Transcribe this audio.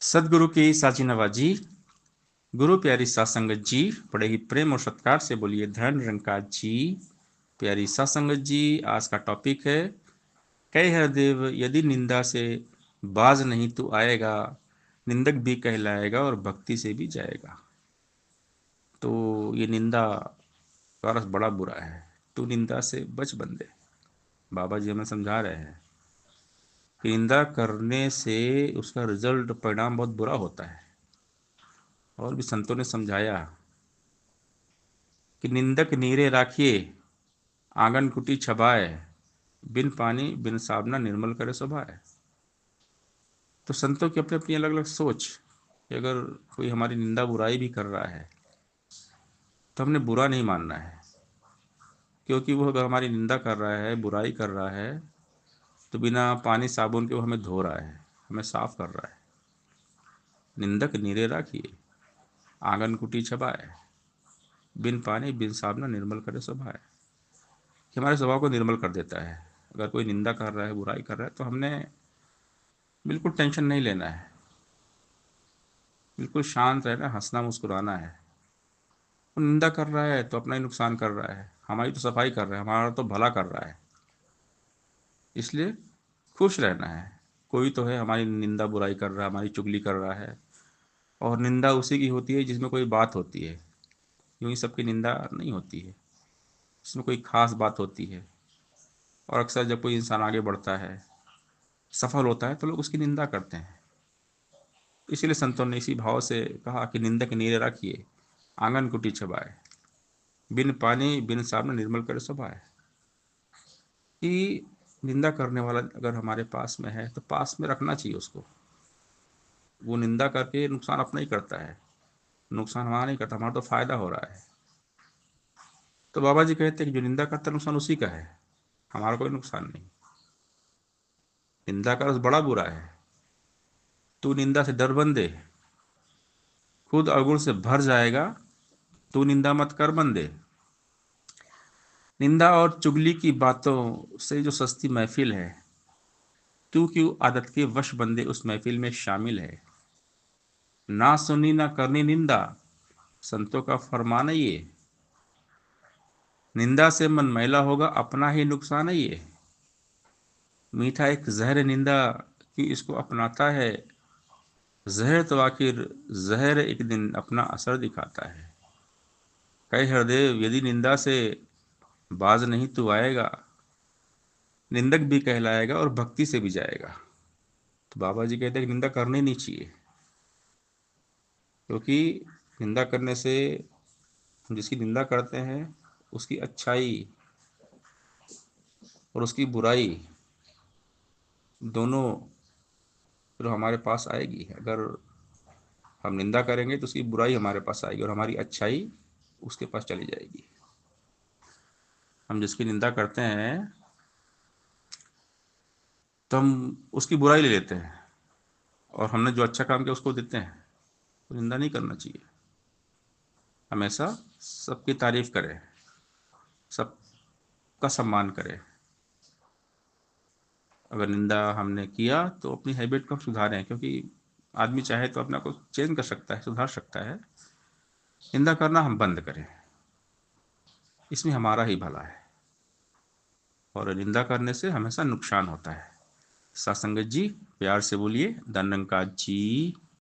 सदगुरु की साची नवाजी। गुरु प्यारी सासंगत जी, बड़े ही प्रेम और सत्कार से बोलिए धन निरंकार जी। प्यारी सासंगत जी, आज का टॉपिक है कह हरदेव यदि निंदा से बाज नहीं तू आएगा, निंदक भी कहलाएगा और भक्ति से भी जाएगा। तो ये निंदा का रस बड़ा बुरा है। तू निंदा से बच बंदे। बाबा जी हमें समझा रहे हैं कि निंदा करने से उसका रिजल्ट परिणाम बहुत बुरा होता है। और भी संतों ने समझाया कि निंदक नीरे राखिए, आंगन कुटी छबाए, बिन पानी बिन साबना निर्मल करे स्वभाए। तो संतों की अपनी अपनी अलग अलग सोच कि अगर कोई हमारी निंदा बुराई भी कर रहा है तो हमने बुरा नहीं मानना है, क्योंकि वो अगर हमारी निंदा कर रहा है, बुराई कर रहा है, तो बिना पानी साबुन के वो हमें धो रहा है, हमें साफ कर रहा है। निंदक नीरे राखिए, आंगन कुटी छबाए, बिन पानी बिन साबना निर्मल करे स्वभाए। कि हमारे स्वभाव को निर्मल कर देता है। अगर कोई निंदा कर रहा है, बुराई कर रहा है, तो हमने बिल्कुल टेंशन नहीं लेना है, बिल्कुल शांत रहना, हंसना मुस्कुराना है। वो निंदा कर रहा है तो अपना ही नुकसान कर रहा है, हमारी तो सफाई कर रहा है, हमारा तो भला कर रहा है। इसलिए खुश रहना है। कोई तो है हमारी निंदा बुराई कर रहा है, हमारी चुगली कर रहा है। और निंदा उसी की होती है जिसमें कोई बात होती है। यूं ही सबकी निंदा नहीं होती है, इसमें कोई खास बात होती है। और अक्सर जब कोई इंसान आगे बढ़ता है, सफल होता है, तो लोग उसकी निंदा करते हैं। इसीलिए संतों ने इसी भाव से कहा कि निंदक नीरे रखिए, आंगन कुटी छबाए, बिन पानी बिन साबुन निर्मल करे स्वभाए। कि निंदा करने वाला अगर हमारे पास में है तो पास में रखना चाहिए उसको। वो निंदा करके नुकसान अपना ही करता है, नुकसान हमारा नहीं करता, हमारा तो फायदा हो रहा है। तो बाबा जी कहते हैं कि जो निंदा करता है नुकसान उसी का है, हमारा कोई नुकसान नहीं। निंदा का रस बड़ा बुरा है। तू निंदा से डर बंदे, खुद अवगुण से भर जाएगा, तू निंदा मत कर बंदे। निंदा और चुगली की बातों से जो सस्ती महफिल है, तू क्यों आदत के वश बंदे उस महफिल में शामिल है। ना सुनी ना करनी निंदा, संतों का फरमान है ये। निंदा से मन मैला होगा, अपना ही नुकसान है ये। मीठा एक जहर निंदा कि इसको अपनाता है, जहर तो आखिर जहर एक दिन अपना असर दिखाता है। कहे हरदेव यदि निंदा से बाज नहीं तू आएगा, निंदक भी कहलाएगा और भक्ति से भी जाएगा। तो बाबा जी कहते हैं कि निंदा करनी नहीं चाहिए, क्योंकि निंदा करने से हम जिसकी निंदा करते हैं उसकी अच्छाई और उसकी बुराई दोनों फिर हमारे पास आएगी। अगर हम निंदा करेंगे तो उसकी बुराई हमारे पास आएगी और हमारी अच्छाई उसके पास चली जाएगी। हम जिसकी निंदा करते हैं तो हम उसकी बुराई ले लेते हैं, और हमने जो अच्छा काम किया उसको देते हैं। तो निंदा नहीं करना चाहिए, हमेशा सबकी तारीफ करें, सबका सम्मान करें। अगर निंदा हमने किया तो अपनी हैबिट को सुधारें, क्योंकि आदमी चाहे तो अपना को चेंज कर सकता है, सुधार सकता है। निंदा करना हम बंद करें, इसमें हमारा ही भला है। और निंदा करने से हमेशा नुकसान होता है। सत्संगत जी, प्यार से बोलिए धन्यंकार जी।